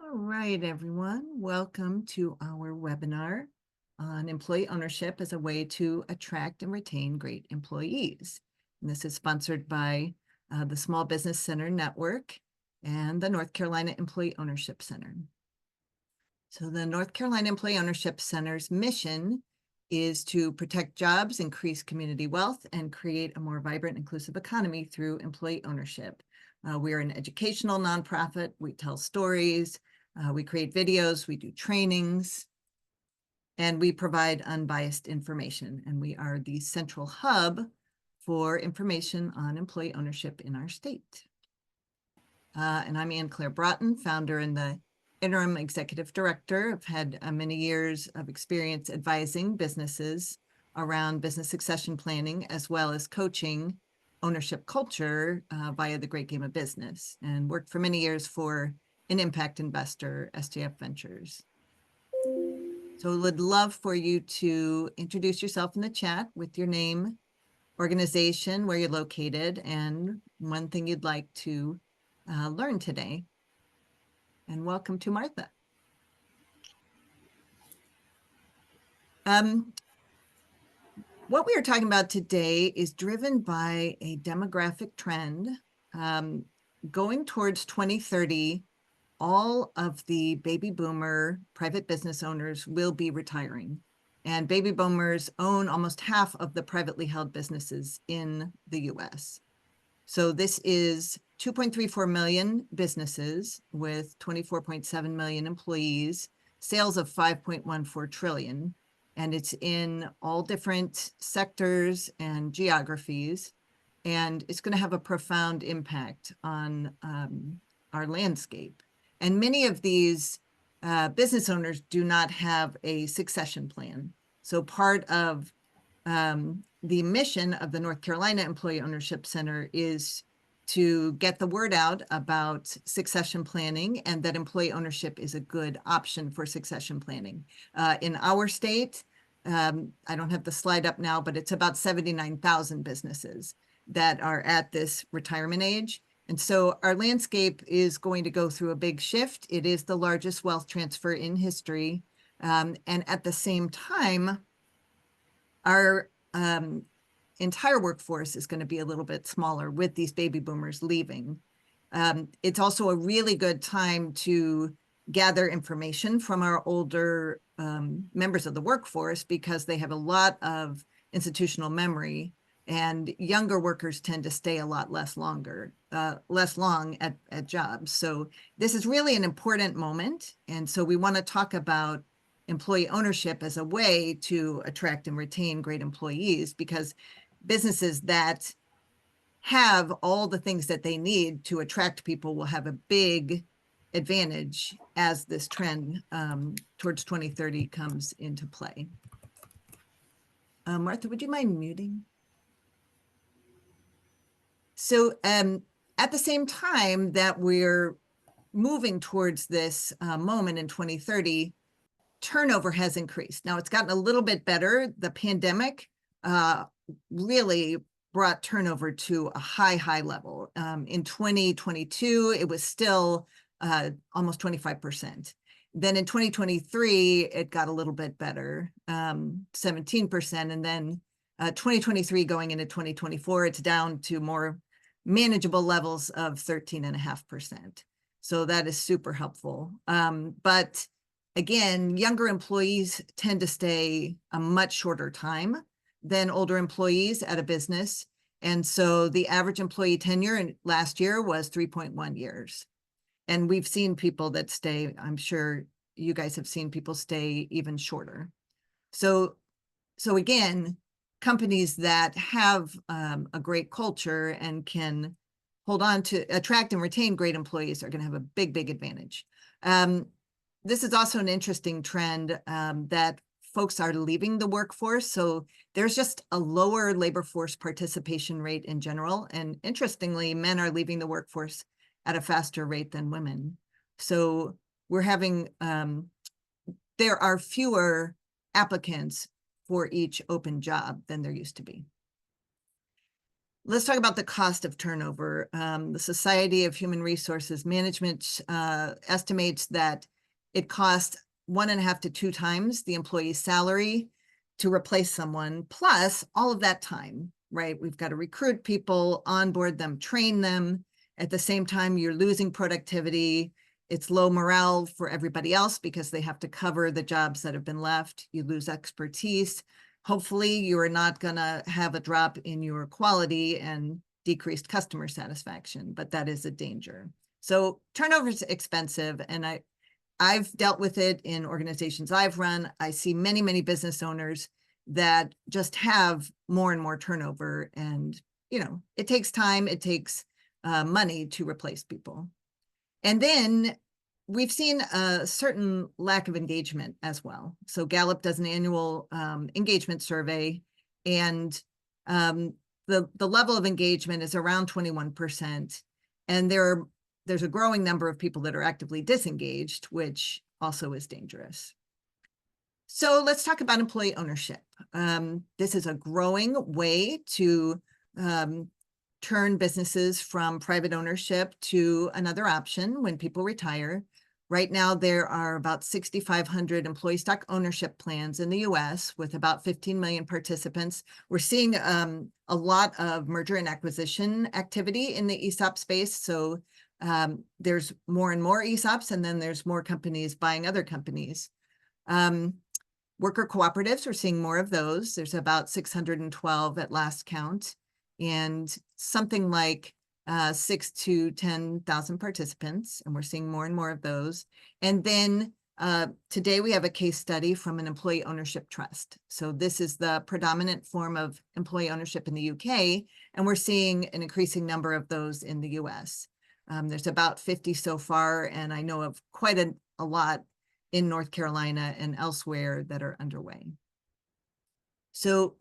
All right, everyone. Welcome to our webinar on employee ownership as a way to attract and retain great employees. And this is sponsored by the Small Business Center Network and the North Carolina Employee Ownership Center. So the North Carolina Employee Ownership Center's mission is to protect jobs, increase community wealth, and create a more vibrant, inclusive economy through employee ownership. We're an educational nonprofit. We tell stories, we create videos, we do trainings, and we provide unbiased information. And we are the central hub for information on employee ownership in our state. And I'm Ann Claire Broughton, founder and the interim executive director. I've had many years of experience advising businesses around business succession planning, as well as coaching ownership culture via the Great Game of Business, and worked for many years for an impact investor, SJF Ventures. So would love for you to introduce yourself in the chat with your name, organization, where you're located, and one thing you'd like to learn today. And welcome to Martha. What we are talking about today is driven by a demographic trend. Going towards 2030, all of the baby boomer private business owners will be retiring. And baby boomers own almost half of the privately held businesses in the US. So this is 2.34 million businesses with 24.7 million employees, sales of 5.14 trillion. And it's in all different sectors and geographies. And it's going to have a profound impact on our landscape. And many of these business owners do not have a succession plan. So part of the mission of the North Carolina Employee Ownership Center is to get the word out about succession planning and that employee ownership is a good option for succession planning. In our state, I don't have the slide up now, but it's about 79,000 businesses that are at this retirement age. And so our landscape is going to go through a big shift. It is the largest wealth transfer in history. And at the same time, our entire workforce is going to be a little bit smaller with these baby boomers leaving. It's also a really good time to gather information from our older members of the workforce because they have a lot of institutional memory, and younger workers tend to stay a lot less long at jobs. So this is really an important moment. And so we want to talk about employee ownership as a way to attract and retain great employees, because businesses that have all the things that they need to attract people will have a big advantage as this trend towards 2030 comes into play. Martha, would you mind muting? So at the same time that we're moving towards this moment in 2030, turnover has increased. Now it's gotten a little bit better. The pandemic really brought turnover to a high level. In 2022, it was still almost 25%. Then in 2023, it got a little bit better, 17%. And then 2023 going into 2024, it's down to more manageable levels of 13.5%. So that is super helpful. But again, younger employees tend to stay a much shorter time than older employees at a business. And so the average employee tenure last year was 3.1 years. And we've seen people that stay, I'm sure you guys have seen people stay even shorter. So again, companies that have a great culture and can hold on to attract and retain great employees are going to have a big advantage. This is also an interesting trend that folks are leaving the workforce. So there's just a lower labor force participation rate in general. And interestingly, men are leaving the workforce at a faster rate than women. So we're having, there are fewer applicants for each open job than there used to be. Let's talk about the cost of turnover. The Society of Human Resources Management estimates that it costs 1.5 to 2 times the employee's salary to replace someone, plus all of that time, right? We've got to recruit people, onboard them, train them. At the same time, you're losing productivity. It's low morale for everybody else because they have to cover the jobs that have been left. You lose expertise. Hopefully, you are not going to have a drop in your quality and decreased customer satisfaction, but that is a danger. So turnover is expensive, and I've dealt with it in organizations I've run. I see many, many business owners that just have more and more turnover, and it takes time, it takes money to replace people. And then we've seen a certain lack of engagement as well. So Gallup does an annual engagement survey, and the level of engagement is around 21%. And there's a growing number of people that are actively disengaged, which also is dangerous. So let's talk about employee ownership. This is a growing way to turn businesses from private ownership to another option when people retire. Right now, there are about 6,500 employee stock ownership plans in the US with about 15 million participants. We're seeing a lot of merger and acquisition activity in the ESOP space. So there's more and more ESOPs, and then there's more companies buying other companies. Worker cooperatives, we're seeing more of those. There's about 612 at last count, and something like 6 to 10,000 participants, and we're seeing more and more of those. And then today we have a case study from an employee ownership trust. So this is the predominant form of employee ownership in the UK, and we're seeing an increasing number of those in the US. There's about 50 so far, and I know of quite a lot in North Carolina and elsewhere that are underway. So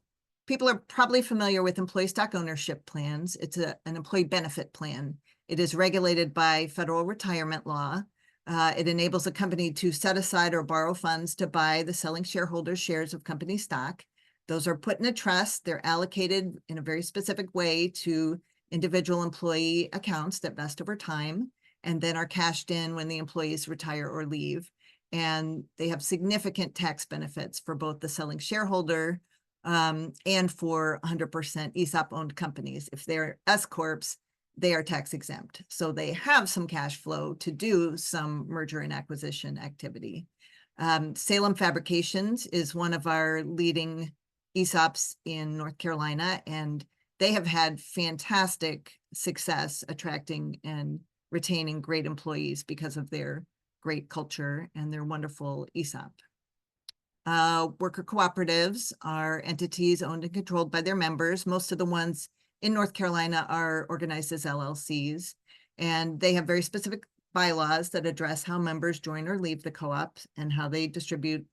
people are probably familiar with employee stock ownership plans. It's an employee benefit plan. It is regulated by federal retirement law. It enables a company to set aside or borrow funds to buy the selling shareholders' shares of company stock. Those are put in a trust. They're allocated in a very specific way to individual employee accounts that vest over time, and then are cashed in when the employees retire or leave. And they have significant tax benefits for both the selling shareholder and for 100% ESOP-owned companies. If they're S-corps, they are tax exempt. So they have some cash flow to do some merger and acquisition activity. Salem Fabrications is one of our leading ESOPs in North Carolina, and they have had fantastic success attracting and retaining great employees because of their great culture and their wonderful ESOP. Worker cooperatives are entities owned and controlled by their members. Most of the ones in North Carolina are organized as LLCs, and they have very specific bylaws that address how members join or leave the co-op and how they distribute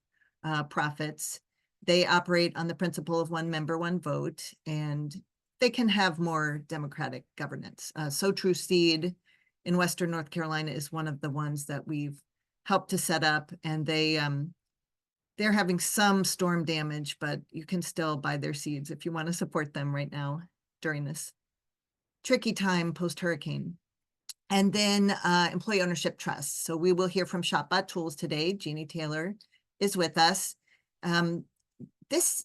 profits. They operate on the principle of one member, one vote, and they can have more democratic governance. So True Seed in Western North Carolina is one of the ones that we've helped to set up, and they're having some storm damage, but you can still buy their seeds if you want to support them right now during this tricky time post-hurricane. And then employee ownership trusts. So we will hear from ShopBot Tools today. Jeannie Taylor is with us. This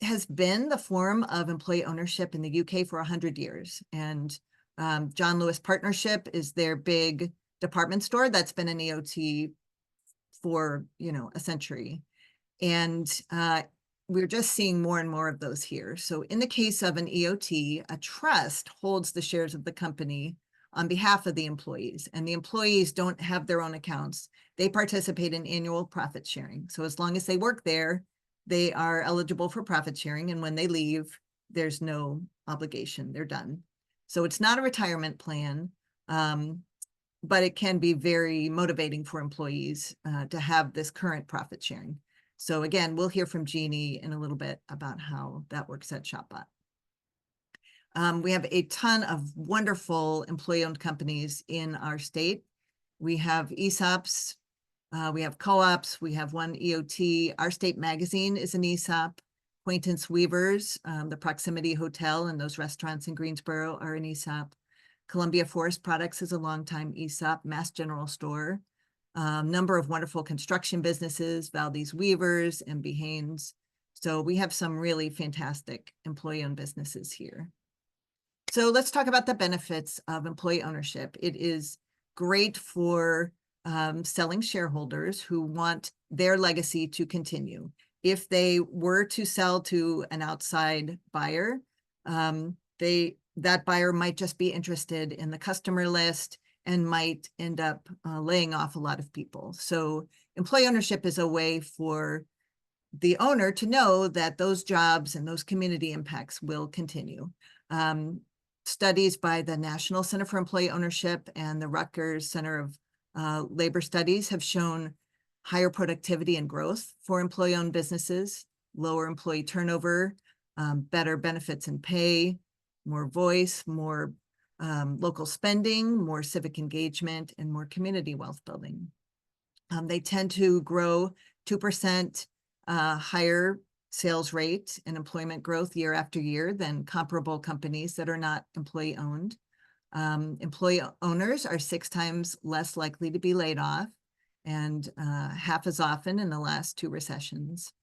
has been the form of employee ownership in the UK for 100 years. And John Lewis Partnership is their big department store that's been an EOT for, a century. And we're just seeing more and more of those here. So in the case of an EOT, a trust holds the shares of the company on behalf of the employees, and the employees don't have their own accounts. They participate in annual profit sharing. So as long as they work there, they are eligible for profit sharing. And when they leave, there's no obligation. They're done. So it's not a retirement plan, but it can be very motivating for employees to have this current profit sharing. So again, we'll hear from Jeannie in a little bit about how that works at ShopBot. We have a ton of wonderful employee-owned companies in our state. We have ESOPs, we have co-ops, we have one EOT. Our State Magazine is an ESOP. Acquaintance Weavers, the Proximity Hotel and those restaurants in Greensboro are an ESOP. Columbia Forest Products is a longtime ESOP. Mass General Store, number of wonderful construction businesses, Valdez Weavers, MB Haynes. So we have some really fantastic employee-owned businesses here. So let's talk about the benefits of employee ownership. It is great for selling shareholders who want their legacy to continue. If they were to sell to an outside buyer, that buyer might just be interested in the customer list and might end up laying off a lot of people. So employee ownership is a way for the owner to know that those jobs and those community impacts will continue. Studies by the National Center for Employee Ownership and the Rutgers Center of Labor Studies have shown higher productivity and growth for employee-owned businesses, lower employee turnover, better benefits and pay, more voice, more local spending, more civic engagement, and more community wealth building. They tend to grow 2% higher sales rate and employment growth year after year than comparable companies that are not employee owned. Employee owners are 6 times less likely to be laid off and half as often in the last 2 recessions.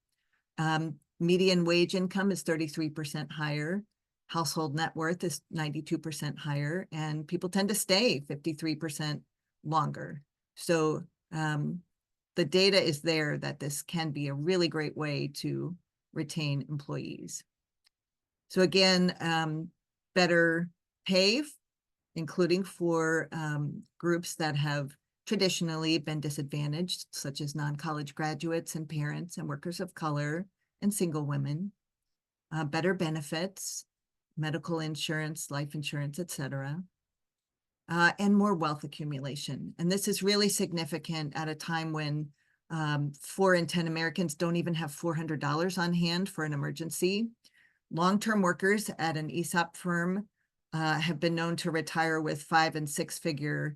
Median wage income is 33% higher. Household net worth is 92% higher, and people tend to stay 53% longer. So the data is there that this can be a really great way to retain employees. So again, better pay, including for groups that have traditionally been disadvantaged, such as non-college graduates and parents and workers of color and single women. Better benefits, medical insurance, life insurance, et cetera. And more wealth accumulation. And this is really significant at a time when 4 in 10 Americans don't even have $400 on hand for an emergency. Long-term workers at an ESOP firm have been known to retire with 5- and 6-figure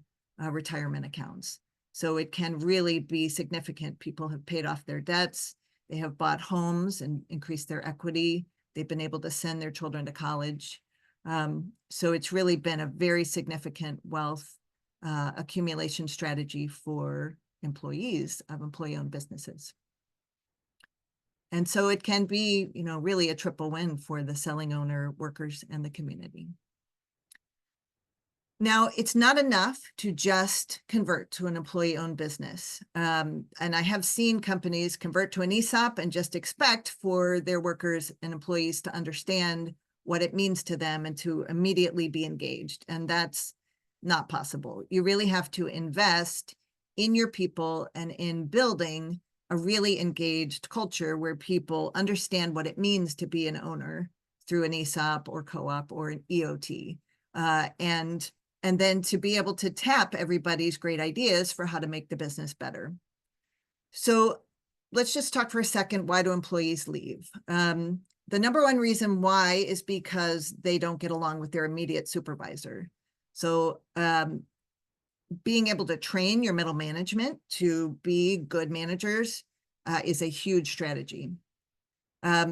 retirement accounts. So it can really be significant. People have paid off their debts. They have bought homes and increased their equity. They've been able to send their children to college. So it's really been a very significant wealth accumulation strategy for employees of employee-owned businesses. And so it can be, really a triple win for the selling owner, workers, and the community. Now, it's not enough to just convert to an employee-owned business. And I have seen companies convert to an ESOP and just expect for their workers and employees to understand what it means to them and to immediately be engaged. And that's not possible. You really have to invest in your people and in building a really engaged culture where people understand what it means to be an owner through an ESOP or co-op or an EOT. And then to be able to tap everybody's great ideas for how to make the business better. So let's just talk for a second, why do employees leave? The number one reason why is because they don't get along with their immediate supervisor. So being able to train your middle management to be good managers is a huge strategy.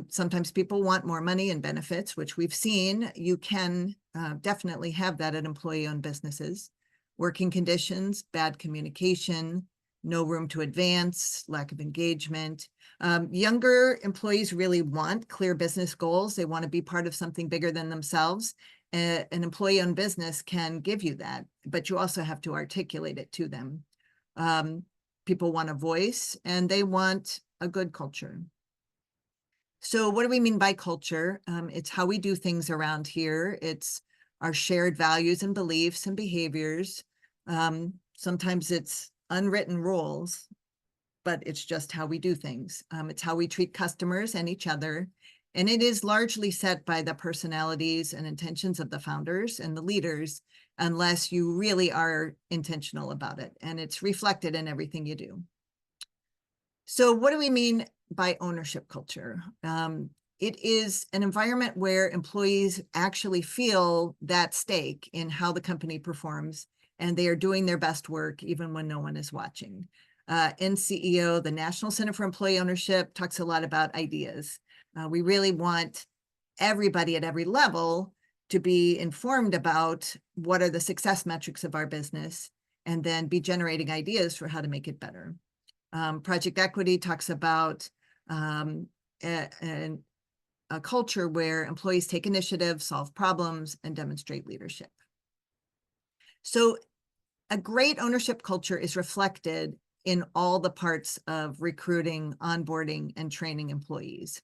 Sometimes people want more money and benefits, which we've seen. You can definitely have that at employee-owned businesses. Working conditions, bad communication, no room to advance, lack of engagement. Younger employees really want clear business goals. They want to be part of something bigger than themselves. An employee-owned business can give you that, but you also have to articulate it to them. People want a voice and they want a good culture. So what do we mean by culture? It's how we do things around here. It's our shared values and beliefs and behaviors. Sometimes it's unwritten rules, but it's just how we do things. It's how we treat customers and each other. And it is largely set by the personalities and intentions of the founders and the leaders, unless you really are intentional about it. And it's reflected in everything you do. So what do we mean by ownership culture? It is an environment where employees actually feel that stake in how the company performs, and they are doing their best work even when no one is watching. NCEO, the National Center for Employee Ownership, talks a lot about ideas. We really want everybody at every level to be informed about what are the success metrics of our business, and then be generating ideas for how to make it better. Project Equity talks about a culture where employees take initiative, solve problems, and demonstrate leadership. So a great ownership culture is reflected in all the parts of recruiting, onboarding, and training employees.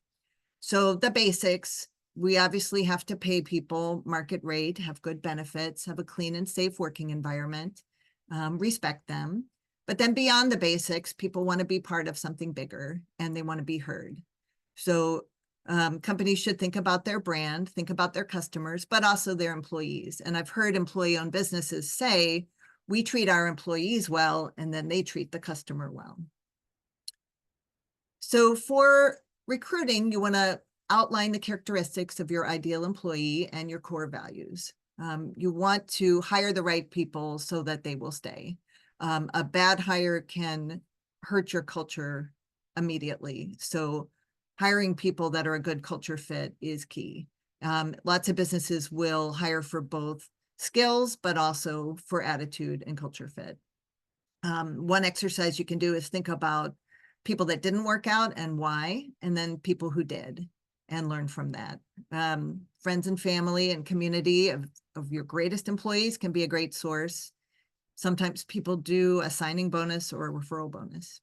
So the basics, we obviously have to pay people market rate, have good benefits, have a clean and safe working environment, respect them. But then beyond the basics, people want to be part of something bigger, and they want to be heard. So companies should think about their brand, think about their customers, but also their employees. And I've heard employee-owned businesses say, we treat our employees well, and then they treat the customer well. So for recruiting, you want to outline the characteristics of your ideal employee and your core values. You want to hire the right people so that they will stay. A bad hire can hurt your culture immediately. So hiring people that are a good culture fit is key. Lots of businesses will hire for both skills, but also for attitude and culture fit. One exercise you can do is think about people that didn't work out and why, and then people who did, and learn from that. Friends and family and community of your greatest employees can be a great source. Sometimes people do a signing bonus or a referral bonus.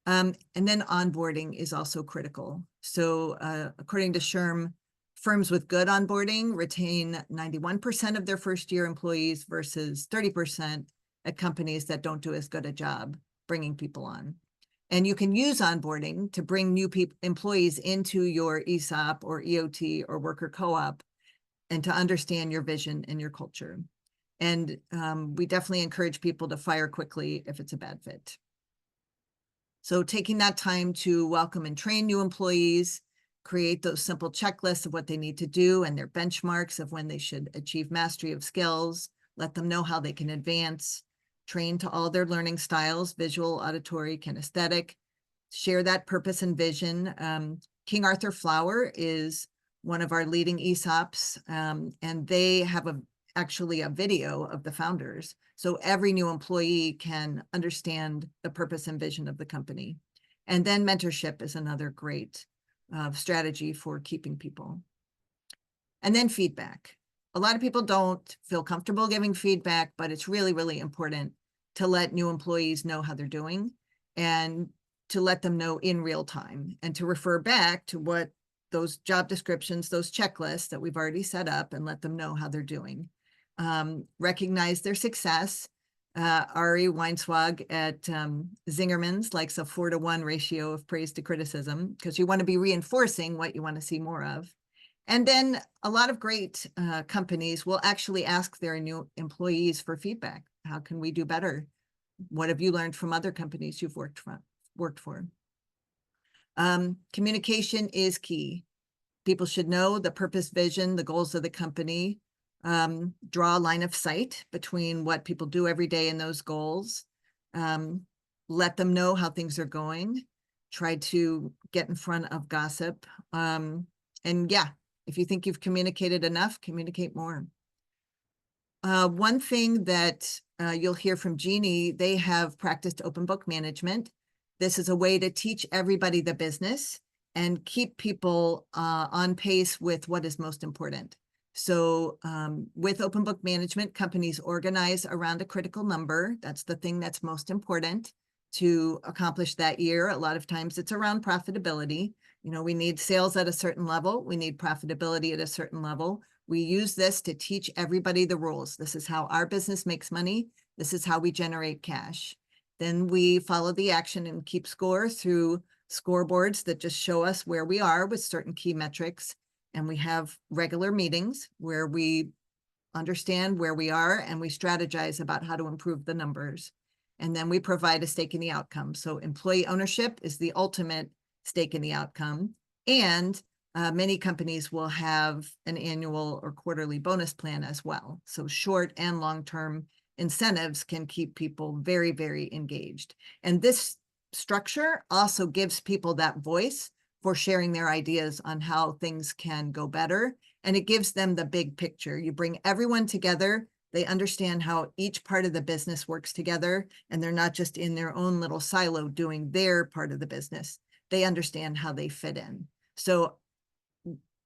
And then onboarding is also critical. So according to SHRM, firms with good onboarding retain 91% of their first-year employees versus 30% at companies that don't do as good a job bringing people on. And you can use onboarding to bring new employees into your ESOP or EOT or worker co-op, and to understand your vision and your culture. And we definitely encourage people to fire quickly if it's a bad fit. So taking that time to welcome and train new employees, create those simple checklists of what they need to do and their benchmarks of when they should achieve mastery of skills, let them know how they can advance, train to all their learning styles, visual, auditory, kinesthetic, share that purpose and vision. King Arthur Flour is one of our leading ESOPs, and they have actually a video of the founders. So every new employee can understand the purpose and vision of the company. And then mentorship is another great strategy for keeping people. And then feedback. A lot of people don't feel comfortable giving feedback, but it's really, really important to let new employees know how they're doing, and to let them know in real time, and to refer back to what those job descriptions, those checklists that we've already set up, and let them know how they're doing. Recognize their success. Ari Weinswag at Zingerman's likes a 4-to-1 ratio of praise to criticism, because you want to be reinforcing what you want to see more of. And then a lot of great companies will actually ask their new employees for feedback. How can we do better? What have you learned from other companies you've worked for? Communication is key. People should know the purpose, vision, the goals of the company. Draw a line of sight between what people do every day and those goals. Let them know how things are going. Try to get in front of gossip. And yeah, if you think you've communicated enough, communicate more. One thing that you'll hear from Jeannie, they have practiced open book management. This is a way to teach everybody the business and keep people on pace with what is most important. So with open book management, companies organize around a critical number. That's the thing that's most important to accomplish that year. A lot of times it's around profitability. You know, we need sales at a certain level. We need profitability at a certain level. We use this to teach everybody the rules. This is how our business makes money. This is how we generate cash. Then we follow the action and keep score through scoreboards that just show us where we are with certain key metrics. And we have regular meetings where we understand where we are and we strategize about how to improve the numbers. And then we provide a stake in the outcome. So employee ownership is the ultimate stake in the outcome. And many companies will have an annual or quarterly bonus plan as well. So short and long-term incentives can keep people very, very engaged. And this structure also gives people that voice for sharing their ideas on how things can go better. And it gives them the big picture. You bring everyone together, they understand how each part of the business works together, and they're not just in their own little silo doing their part of the business. They understand how they fit in. So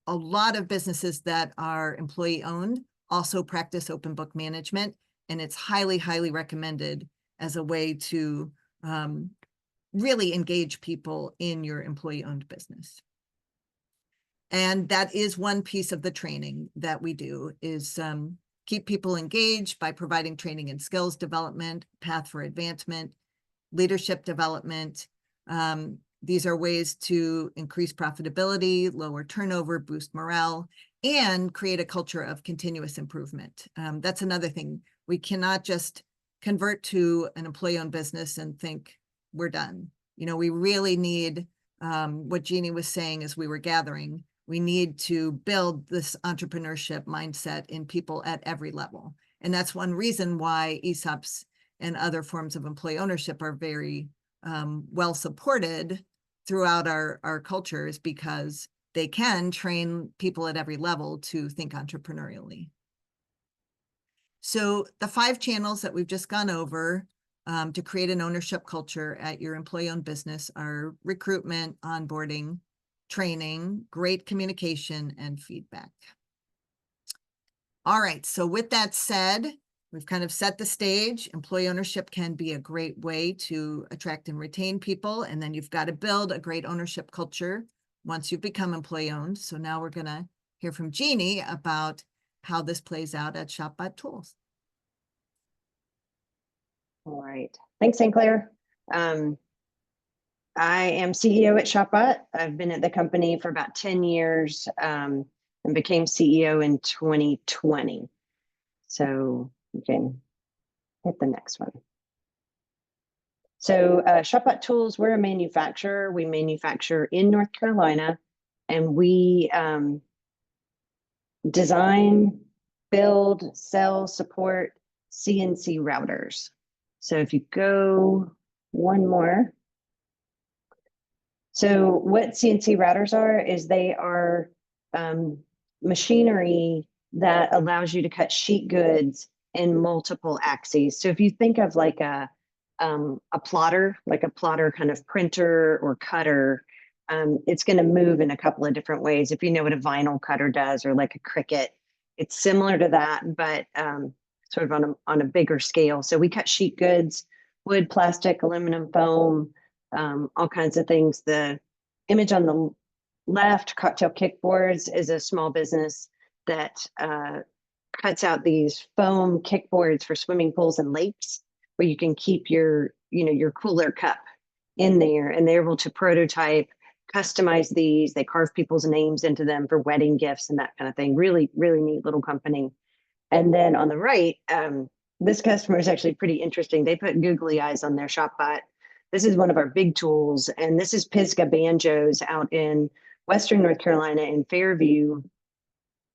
a lot of businesses that are employee owned also practice open book management, and it's highly, highly recommended as a way to really engage people in your employee owned business. And that is one piece of the training that we do, is keep people engaged by providing training and skills development, path for advancement, leadership development. These are ways to increase profitability, lower turnover, boost morale, and create a culture of continuous improvement. That's another thing. We cannot just convert to an employee-owned business and think we're done. You know, we really need what Jeannie was saying as we were gathering. We need to build this entrepreneurship mindset in people at every level. And that's one reason why ESOPs and other forms of employee ownership are very well supported throughout our cultures, because they can train people at every level to think entrepreneurially. So the 5 channels that we've just gone over to create an ownership culture at your employee-owned business are recruitment, onboarding, training, great communication, and feedback. All right, so with that said, we've kind of set the stage. Employee ownership can be a great way to attract and retain people, and then you've got to build a great ownership culture once you've become employee-owned. So now we're going to hear from Jeannie about how this plays out at ShopBot Tools. All right. Thanks, St. Clair. I am CEO at ShopBot. I've been at the company for about 10 years and became CEO in 2020. So you can hit the next one. So ShopBot Tools, we're a manufacturer. We manufacture in North Carolina, and we design, build, sell, support CNC routers. So if you go one more. So what CNC routers are is they are machinery that allows you to cut sheet goods in multiple axes. So if you think of like a plotter, kind of printer or cutter, it's going to move in a couple of different ways. If you know what a vinyl cutter does, or like a Cricut, it's similar to that, but sort of on a bigger scale. So we cut sheet goods, wood, plastic, aluminum, foam, all kinds of things. The image on the left, Cocktail Kickboards, is a small business that cuts out these foam kickboards for swimming pools and lakes, where you can keep your cooler cup in there, and they're able to prototype, customize these. They carve people's names into them for wedding gifts and that kind of thing. Really, really neat little company. And then on the right, this customer is actually pretty interesting. They put googly eyes on their ShopBot. This is one of our big tools, and this is Pisgah Banjos out in Western North Carolina in Fairview,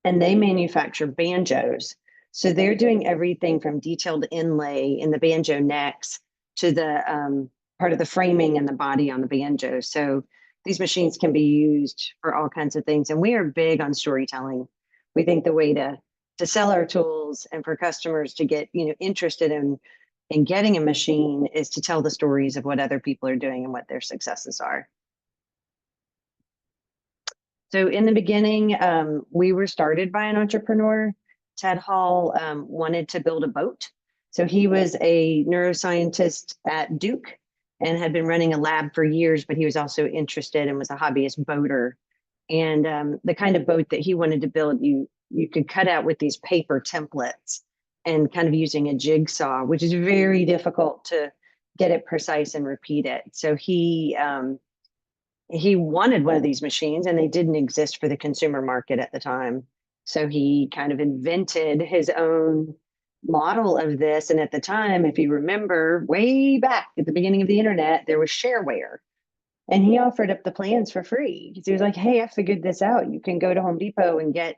and they manufacture banjos. So they're doing everything from detailed inlay in the banjo necks to the part of the framing and the body on the banjo. So these machines can be used for all kinds of things, and we are big on storytelling. We think the way to sell our tools and for customers to get interested in getting a machine is to tell the stories of what other people are doing and what their successes are. So in the beginning, we were started by an entrepreneur. Ted Hall wanted to build a boat. So he was a neuroscientist at Duke and had been running a lab for years, but he was also interested and was a hobbyist boater. And the kind of boat that he wanted to build, you could cut out with these paper templates and kind of using a jigsaw, which is very difficult to get it precise and repeat it. So he wanted one of these machines, and they didn't exist for the consumer market at the time. So he kind of invented his own model of this. And at the time, if you remember, way back at the beginning of the internet, there was shareware. And he offered up the plans for free. He was like, hey, I figured this out. You can go to Home Depot and get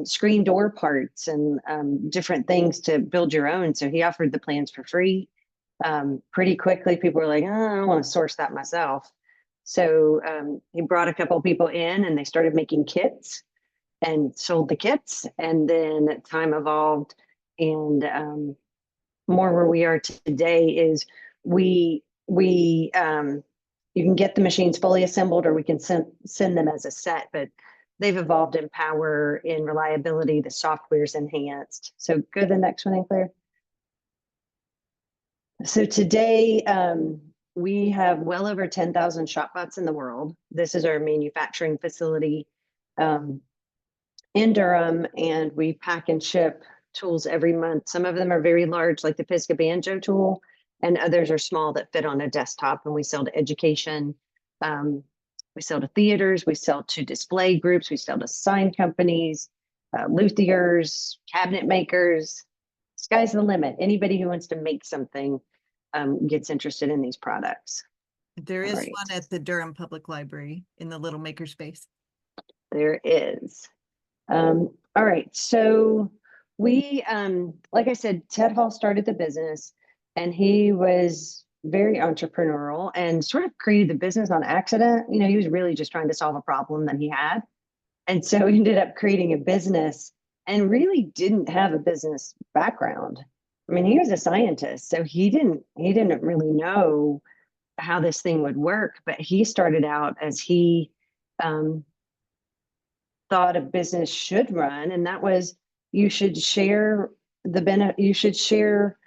screen door parts and different things to build your own. So he offered the plans for free. Pretty quickly, people were like, oh, I don't want to source that myself. So he brought a couple people in and they started making kits and sold the kits. And then time evolved, and more where we are today is we you can get the machines fully assembled, or we can send them as a set, but they've evolved in power, in reliability, the software's enhanced. So go to the next one, Claire. So today, we have well over 10,000 ShopBots in the world. This is our manufacturing facility in Durham, and we pack and ship tools every month. Some of them are very large, like the Pisgah Banjo tool, and others are small that fit on a desktop, and we sell to education. We sell to theaters, we sell to display groups, we sell to sign companies, luthiers, cabinet makers. Sky's the limit. Anybody who wants to make something gets interested in these products. There All is right. one at the Durham Public Library in the little makerspace. There is. All right. So we, like I said, Ted Hall started the business, and he was very entrepreneurial and sort of created the business on accident. You know, he was really just trying to solve a problem that he had. And so he ended up creating a business and really didn't have a business background. I mean, he was a scientist, so he didn't really know how this thing would work, but he started out as he thought a business should run, and that was you should share you should share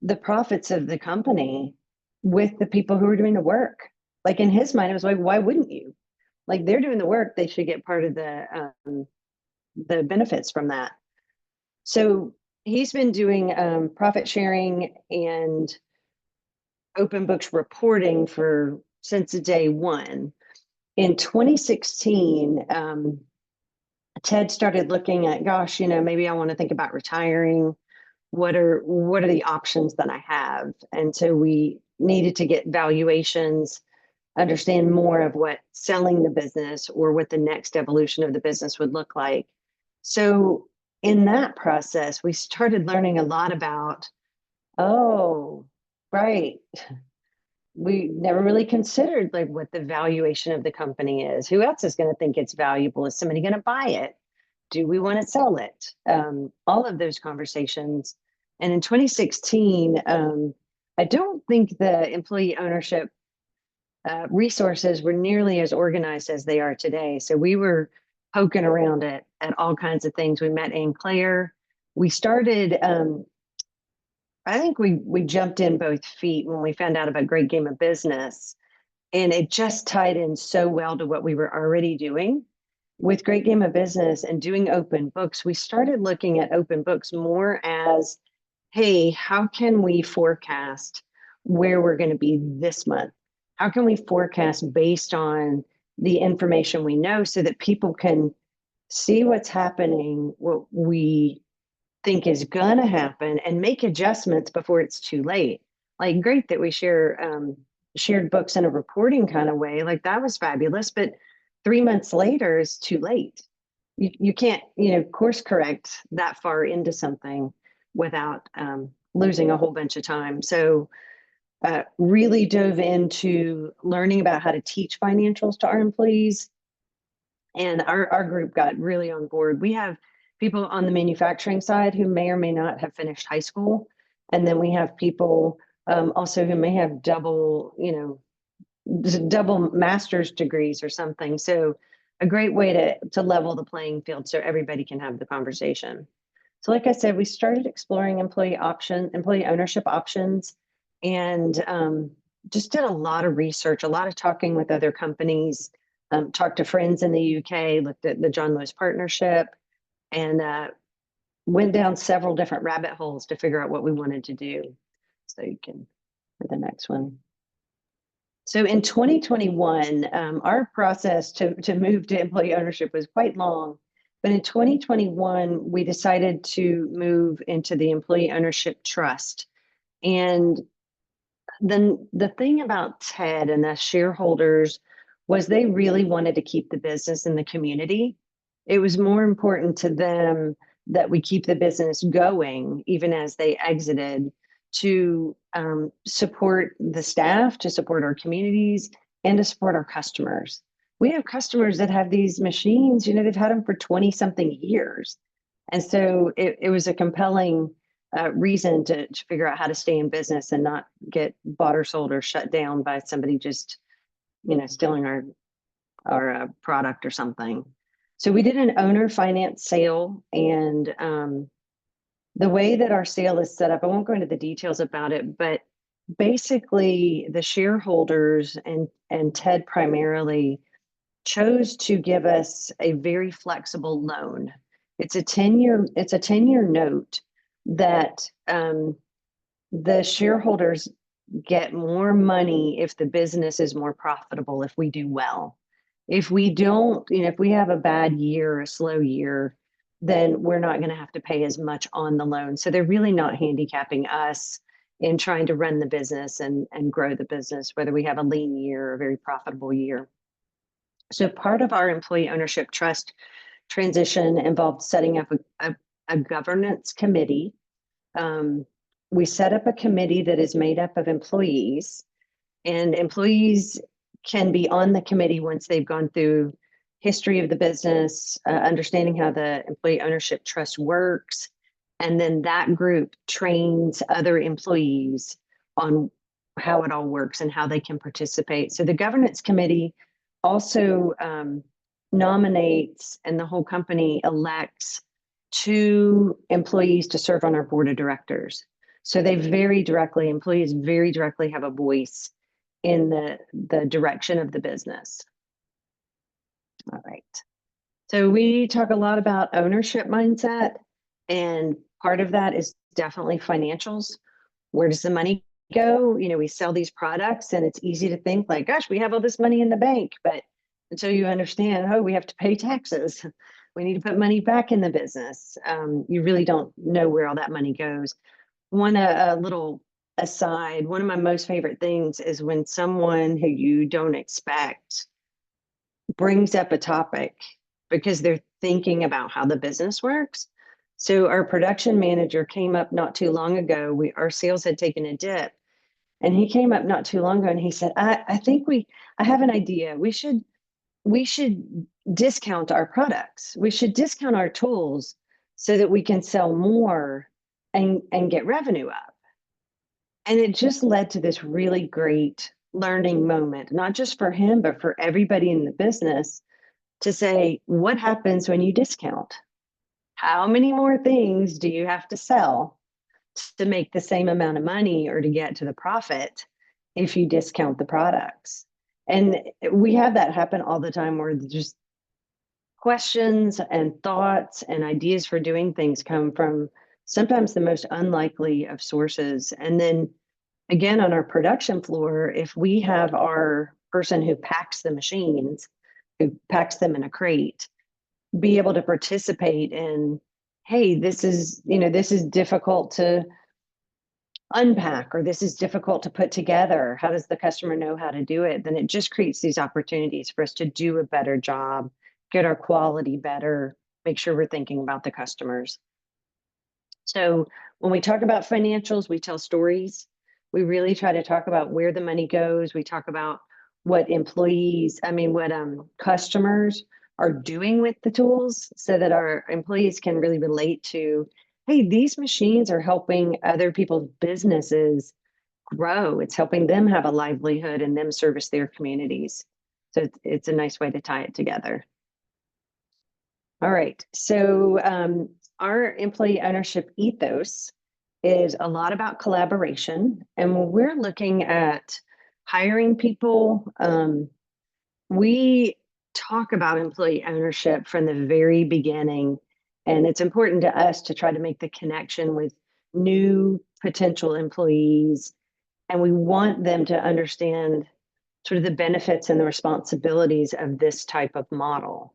the profits of the company with the people who are doing the work. Like in his mind, it was like, why wouldn't you? Like, they're doing the work, they should get part of the benefits from that. So he's been doing profit sharing and open books reporting for since day one. In 2016, Ted started looking at, gosh, you know, maybe I want to think about retiring. What are the options that I have? And so we needed to get valuations, understand more of what selling the business or what the next evolution of the business would look like. So in that process, we started learning a lot about, oh, right. We never really considered like what the valuation of the company is. Who else is going to think it's valuable? Is somebody going to buy it? Do we want to sell it? All of those conversations. And in 2016, I don't think the employee ownership resources were nearly as organized as they are today. So we were poking around at all kinds of things. We met Ann Claire. We started, I think we jumped in both feet when we found out about Great Game of Business. And it just tied in so well to what we were already doing. With Great Game of Business and doing open books, we started looking at open books more as, hey, how can we forecast where we're going to be this month? How can we forecast based on the information we know so that people can see what's happening, what we think is going to happen, and make adjustments before it's too late? Like, great that we shared books in a reporting kind of way. Like, that was fabulous. But 3 months later is too late. You can't, course correct that far into something without losing a whole bunch of time. So really dove into learning about how to teach financials to our employees. And our group got really on board. We have people on the manufacturing side who may or may not have finished high school. And then we have people also who may have double master's degrees or something. So a great way to level the playing field so everybody can have the conversation. So like I said, we started exploring employee ownership options, and just did a lot of research, a lot of talking with other companies, talked to friends in the UK, looked at the John Lewis Partnership, and went down several different rabbit holes to figure out what we wanted to do. So you can, for the next one. So in 2021, our process to move to employee ownership was quite long. But in 2021, we decided to move into the employee ownership trust. And then the thing about Ted and the shareholders was they really wanted to keep the business in the community. It was more important to them that we keep the business going, even as they exited, to support the staff, to support our communities, and to support our customers. We have customers that have these machines, they've had them for 20 something years. And so it was a compelling reason to figure out how to stay in business and not get bought or sold or shut down by somebody just, stealing our product or something. So we did an owner finance sale, and the way that our sale is set up, I won't go into the details about it, but basically the shareholders and Ted primarily chose to give us a very flexible loan. It's a 10-year note that the shareholders get more money if the business is more profitable, if we do well. If we don't, if we have a bad year, a slow year, then we're not going to have to pay as much on the loan. So they're really not handicapping us in trying to run the business and grow the business, whether we have a lean year or a very profitable year. So part of our employee ownership trust transition involved setting up a governance committee. We set up a committee that is made up of employees, and employees can be on the committee once they've gone through history of the business, understanding how the employee ownership trust works. And then that group trains other employees on how it all works and how they can participate. So the governance committee also nominates, and the whole company elects 2 employees to serve on our board of directors. So employees very directly have a voice in the direction of the business. All right. So we talk a lot about ownership mindset, and part of that is definitely financials. Where does the money go? We sell these products, and it's easy to think like, gosh, we have all this money in the bank, but until you understand, we have to pay taxes. We need to put money back in the business. You really don't know where all that money goes. A little aside, one of my most favorite things is when someone who you don't expect brings up a topic because they're thinking about how the business works. So our production manager came up not too long ago. Our sales had taken a dip, and he came up not too long ago and he said, I think I have an idea. We should discount our products. We should discount our tools so that we can sell more and get revenue up. And it just led to this really great learning moment, not just for him, but for everybody in the business, to say, what happens when you discount? How many more things do you have to sell to make the same amount of money or to get to the profit if you discount the products? And we have that happen all the time, where just questions and thoughts and ideas for doing things come from sometimes the most unlikely of sources. And then again, on our production floor, if we have our person who packs the machines, who packs them in a crate, be able to participate in, hey, this is difficult to unpack, or this is difficult to put together. How does the customer know how to do it? Then it just creates these opportunities for us to do a better job, get our quality better, make sure we're thinking about the customers. So when we talk about financials, we tell stories. We really try to talk about where the money goes. We talk about what customers are doing with the tools, so that our employees can really relate to, hey, these machines are helping other people's businesses grow. It's helping them have a livelihood and them service their communities. So it's a nice way to tie it together. All right. So our employee ownership ethos is a lot about collaboration. And when we're looking at hiring people, we talk about employee ownership from the very beginning. And it's important to us to try to make the connection with new potential employees. And we want them to understand sort of the benefits and the responsibilities of this type of model.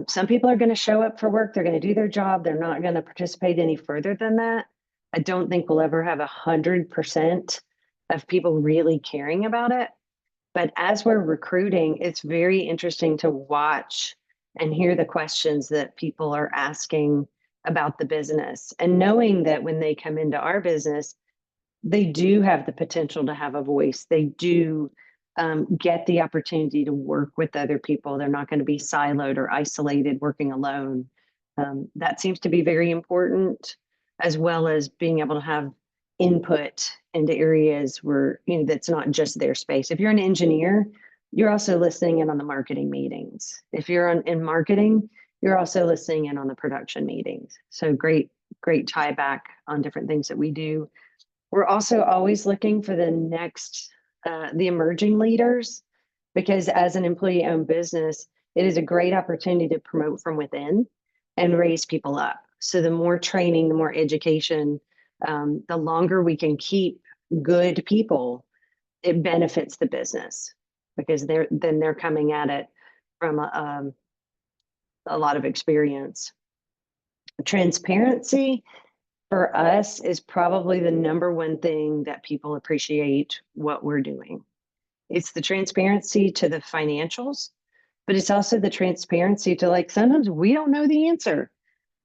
Some people are going to show up for work. They're going to do their job. They're not going to participate any further than that. I don't think we'll ever have 100% of people really caring about it. But as we're recruiting, it's very interesting to watch and hear the questions that people are asking about the business, and knowing that when they come into our business, they do have the potential to have a voice. They do get the opportunity to work with other people. They're not going to be siloed or isolated, working alone. That seems to be very important, as well as being able to have input into areas where, that's not just their space. If you're an engineer, you're also listening in on the marketing meetings. If you're in marketing, you're also listening in on the production meetings. So great tie back on different things that we do. We're also always looking for the next, the emerging leaders, because as an employee owned business, it is a great opportunity to promote from within and raise people up. So the more training, the more education, the longer we can keep good people, it benefits the business, because they're coming at it from a lot of experience. Transparency for us is probably the number one thing that people appreciate what we're doing. It's the transparency to the financials, but it's also the transparency to, like, sometimes we don't know the answer.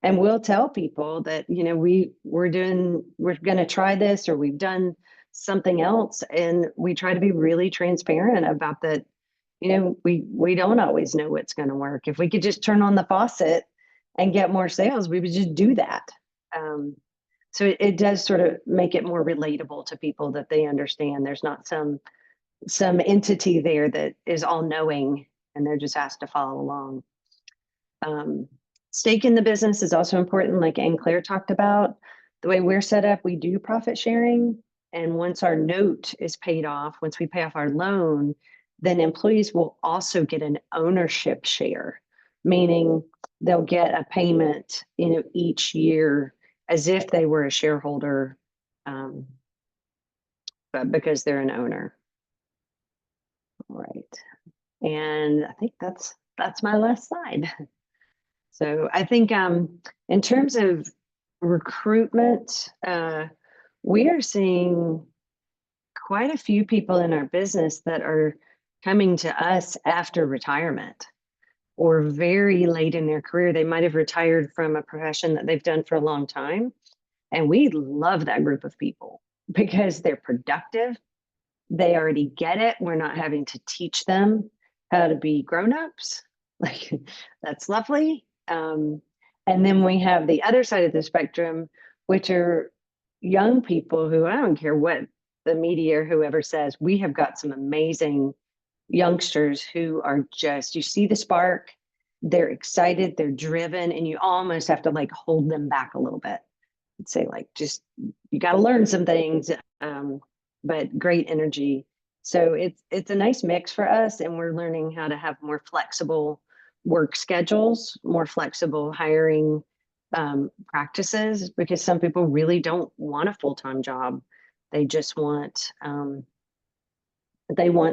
And we'll tell people that, we're going to try this, or we've done something else. And we try to be really transparent about that. We don't always know what's going to work. If we could just turn on the faucet and get more sales, we would just do that. So it does sort of make it more relatable to people, that they understand there's not some entity there that is all knowing and they're just asked to follow along. Stake in the business is also important. Like Anne Claire talked about, the way we're set up, we do profit sharing. And once our note is paid off, once we pay off our loan, then employees will also get an ownership share, meaning they'll get a payment, each year as if they were a shareholder, but because they're an owner. All right. And I think that's my last slide. So I think in terms of recruitment, we are seeing quite a few people in our business that are coming to us after retirement or very late in their career. They might have retired from a profession that they've done for a long time. And we love that group of people because they're productive. They already get it. We're not having to teach them how to be grown-ups. Like, that's lovely. And then we have the other side of the spectrum, which are young people who, I don't care what the media or whoever says, we have got some amazing youngsters who are just, you see the spark, they're excited, they're driven, and you almost have to, like, hold them back a little bit and say, like, just, you got to learn some things, but great energy. So it's a nice mix for us, and we're learning how to have more flexible work schedules, more flexible hiring practices, because some people really don't want a full-time job. They just want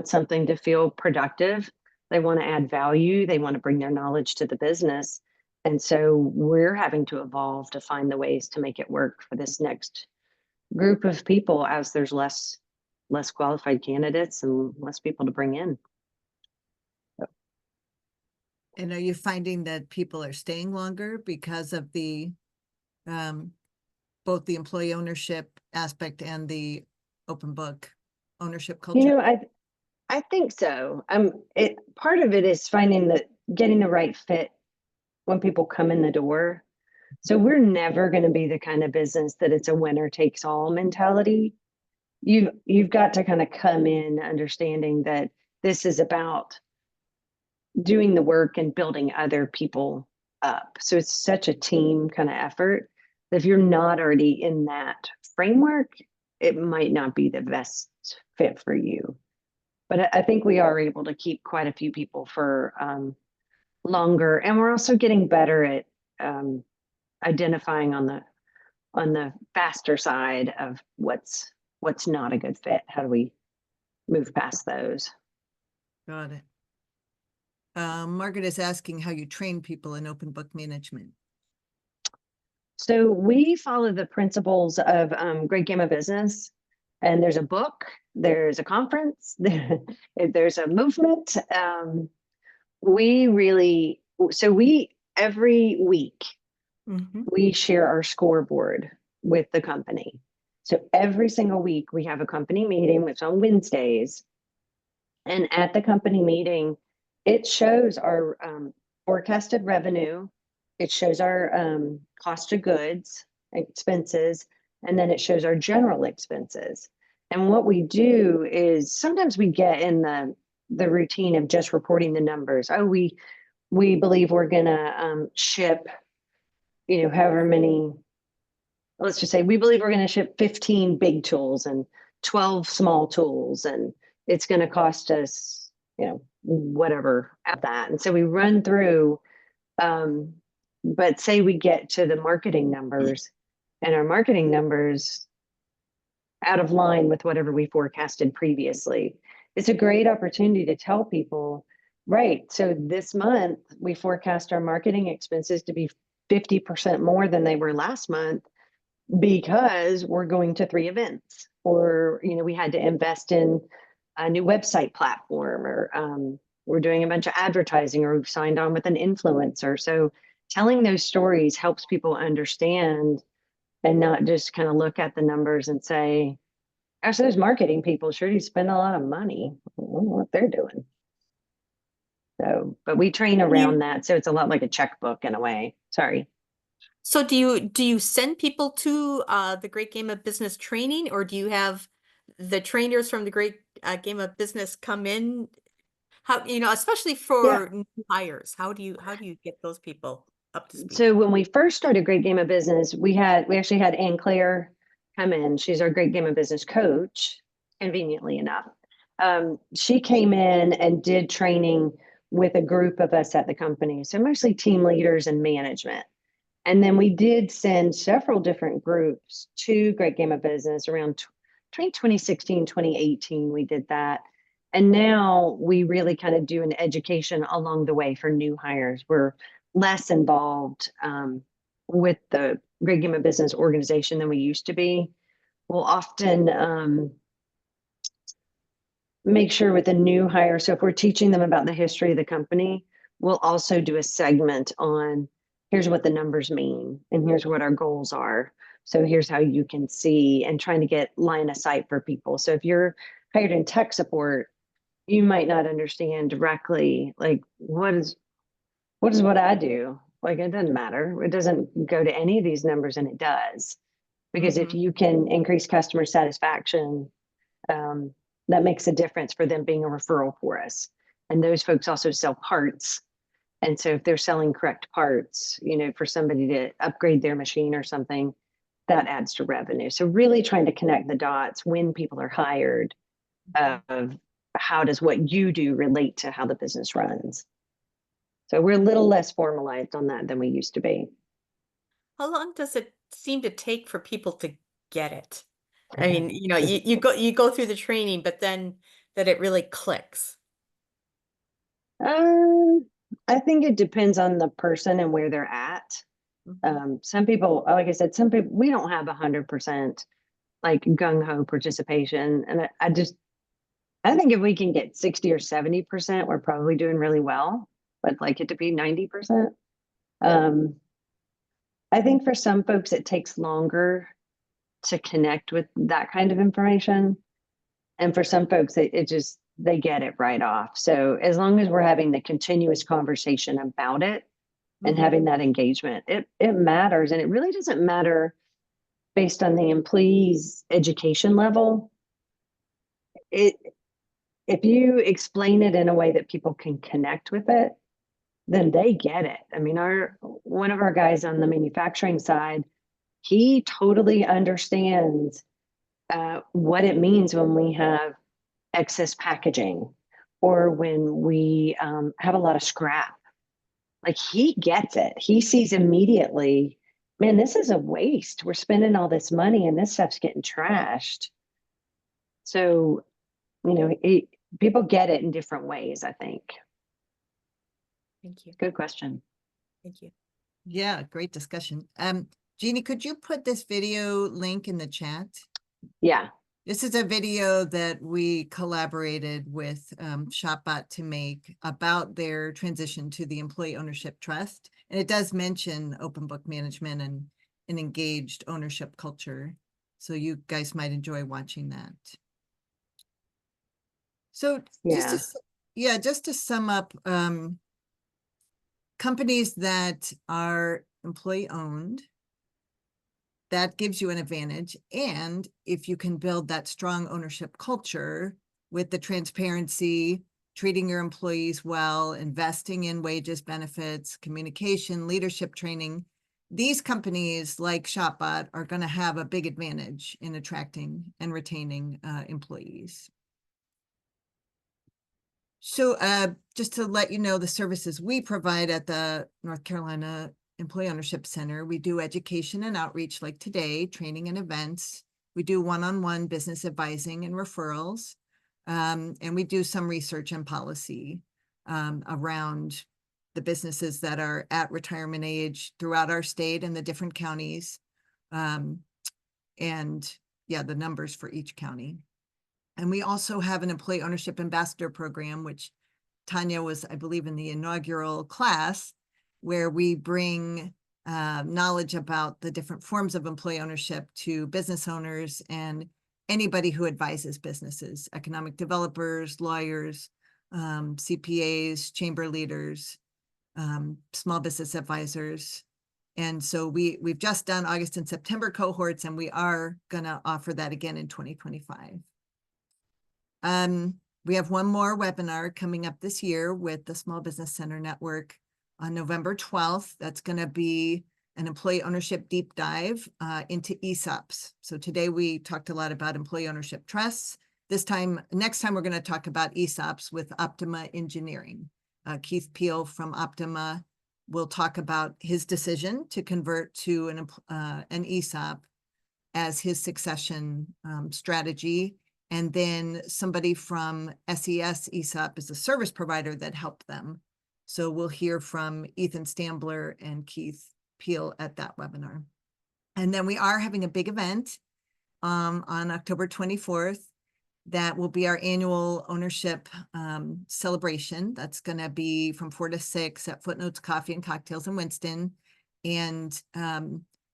something to feel productive. They want to add value. They want to bring their knowledge to the business. And so we're having to evolve to find the ways to make it work for this next group of people, as there's less qualified candidates and less people to bring in. And are you finding that people are staying longer because of the both the employee ownership aspect and the open book ownership culture? I think so. Part of it is getting the right fit when people come in the door. So we're never going to be the kind of business that it's a winner takes all mentality. You've got to kind of come in understanding that this is about doing the work and building other people up. So it's such a team kind of effort that if you're not already in that framework, it might not be the best fit for you. But I think we are able to keep quite a few people for longer, and we're also getting better at identifying on the faster side of what's not a good fit. How do we move past those? Got it. Margaret is asking how you train people in open book management. So we follow the principles of Great Game of Business, and there's a book, there's a conference, there's a movement. Every week we share our scoreboard with the company. So every single week we have a company meeting, which on Wednesdays, And at the company meeting, it shows our forecasted revenue, it shows our cost of goods, expenses, and then it shows our general expenses. And what we do is sometimes we get in the routine of just reporting the numbers. Oh, we believe we're gonna ship, however many, let's just say we believe we're going to ship 15 big tools and 12 small tools, and it's going to cost us, whatever at that. And so we run through, but say we get to the marketing numbers and our marketing numbers out of line with whatever we forecasted previously. It's a great opportunity to tell people, right, so this month we forecast our marketing expenses to be 50% more than they were last month because we're going to 3 events, or we had to invest in a new website platform, or we're doing a bunch of advertising, or we've signed on with an influencer. So telling those stories helps people understand and not just kind of look at the numbers and say, gosh, those marketing people sure do spend a lot of money. I don't know what they're doing. So, but we train around that, so it's a lot like a checkbook in a way. Sorry. So do you send people to the Great Game of Business training, or do you have the trainers from the Great Game of Business come in? How, especially for new hires, how do you get those people up to speed? So when we first started Great Game of Business, we actually had Ann Claire come in. She's our Great Game of Business coach, conveniently enough. She came in and did training with a group of us at the company, so mostly team leaders and management. And then we did send several different groups to Great Game of Business around 2016, 2018, we did that. And now we really kind of do an education along the way for new hires. We're less involved with the Great Game of Business organization than we used to be. We'll often make sure with a new hire, so if we're teaching them about the history of the company, we'll also do a segment on here's what the numbers mean and here's what our goals are. So here's how you can see, and trying to get line of sight for people. So if you're hired in tech support, you might not understand directly, like, what is what I do? Like, it doesn't matter. It doesn't go to any of these numbers, and it does. Because if you can increase customer satisfaction, that makes a difference for them being a referral for us. And those folks also sell parts. And so if they're selling correct parts, for somebody to upgrade their machine or something, that adds to revenue. So really trying to connect the dots when people are hired of how does what you do relate to how the business runs. So we're a little less formalized on that than we used to be. How long does it seem to take for people to get it? I mean, you go through the training, but then that it really clicks. I think it depends on the person and where they're at. Some people, like I said, we don't have 100% like gung-ho participation. And I think if we can get 60 or 70%, we're probably doing really well. I'd like it to be 90%. I think for some folks, it takes longer to connect with that kind of information. And for some folks, they get it right off. So as long as we're having the continuous conversation about it and having that engagement, it matters. And it really doesn't matter based on the employee's education level. If you explain it in a way that people can connect with it, then they get it. I mean, one of our guys on the manufacturing side, he totally understands what it means when we have excess packaging or when we have a lot of scrap. Like, he gets it. He sees immediately, man, this is a waste. We're spending all this money and this stuff's getting trashed. So, people get it in different ways, I think. Thank you. Good question. Thank you. Yeah, great discussion. Jeannie, could you put this video link in the chat? Yeah. This is a video that we collaborated with ShopBot to make about their transition to the Employee Ownership Trust. And it does mention open book management and an engaged ownership culture. So you guys might enjoy watching that. So just to, Yeah. just to sum up, companies that are employee owned, that gives you an advantage. And if you can build that strong ownership culture with the transparency, treating your employees well, investing in wages, benefits, communication, leadership training, these companies like ShopBot are going to have a big advantage in attracting and retaining employees. So just to let you know the services we provide at the North Carolina Employee Ownership Center, we do education and outreach like today, training and events. We do one-on-one business advising and referrals. And we do some research and policy around the businesses that are at retirement age throughout our state and the different counties. And yeah, the numbers for each county. And we also have an employee ownership ambassador program, which Tanya was, I believe, in the inaugural class, where we bring knowledge about the different forms of employee ownership to business owners and anybody who advises businesses, economic developers, lawyers, CPAs, chamber leaders, small business advisors. And so we've just done August and September cohorts, and we are going to offer that again in 2025. We have one more webinar coming up this year with the Small Business Center Network on November 12th. That's going to be an employee ownership deep dive into ESOPs. So today we talked a lot about employee ownership trusts. Next time we're going to talk about ESOPs with Optima Engineering. Keith Peel from Optima will talk about his decision to convert to an ESOP as his succession strategy. And then somebody from SES ESOP is a service provider that helped them. So we'll hear from Ethan Stambler and Keith Peel at that webinar. And then we are having a big event on October 24th. That will be our annual ownership celebration. That's going to be from 4 to 6 at Footnotes Coffee and Cocktails in Winston. And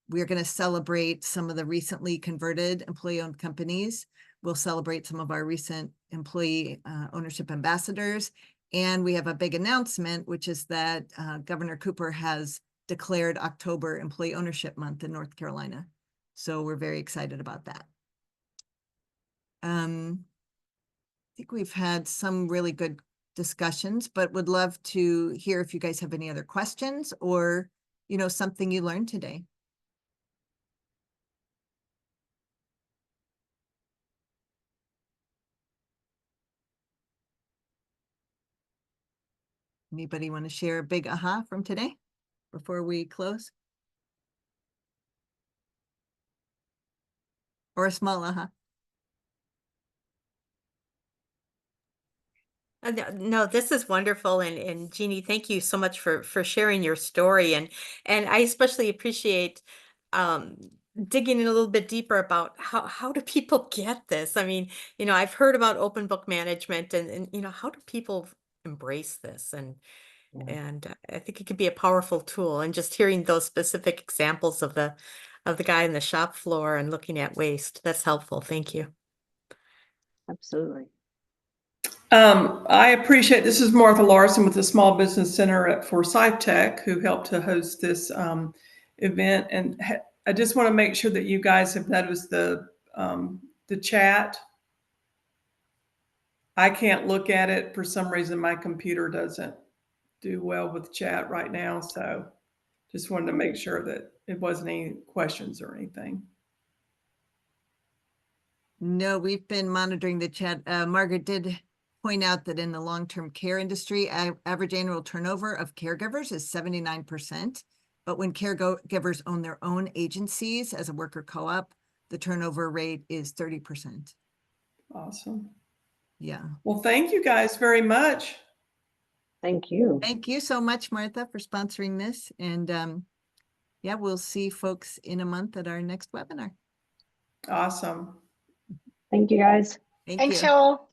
we're going to celebrate some of the recently converted employee-owned companies. We'll celebrate some of our recent employee ownership ambassadors. And we have a big announcement, which is that Governor Cooper has declared October Employee Ownership Month in North Carolina. So we're very excited about that. I think we've had some really good discussions, but would love to hear if you guys have any other questions or, something you learned today. Anybody want to share a big aha from today before we close? Or a small aha? No, this is wonderful, and Jeannie, thank you so much for sharing your story, and I especially appreciate digging in a little bit deeper about how do people get this? I mean, I've heard about open book management, and how do people embrace this? And I think it could be a powerful tool. And just hearing those specific examples of the guy in the shop floor and looking at waste, that's helpful. Thank you. Absolutely. I appreciate, this is Martha Larson with the Small Business Center at Forsyth Tech, who helped to host this event. And I just want to make sure that you guys have noticed the chat. I can't look at it. For some reason, my computer doesn't do well with chat right now. So just wanted to make sure that it wasn't any questions or anything. No, we've been monitoring the chat. Margaret did point out that in the long-term care industry, average annual turnover of caregivers is 79%. But when caregivers own their own agencies as a worker co-op, the turnover rate is 30%. Awesome. Yeah. Well, thank you guys very much. Thank you. Thank you so much, Martha, for sponsoring this. And yeah, we'll see folks in a month at our next webinar. Awesome. Thank you, guys. Thank Thanks, you. y'all.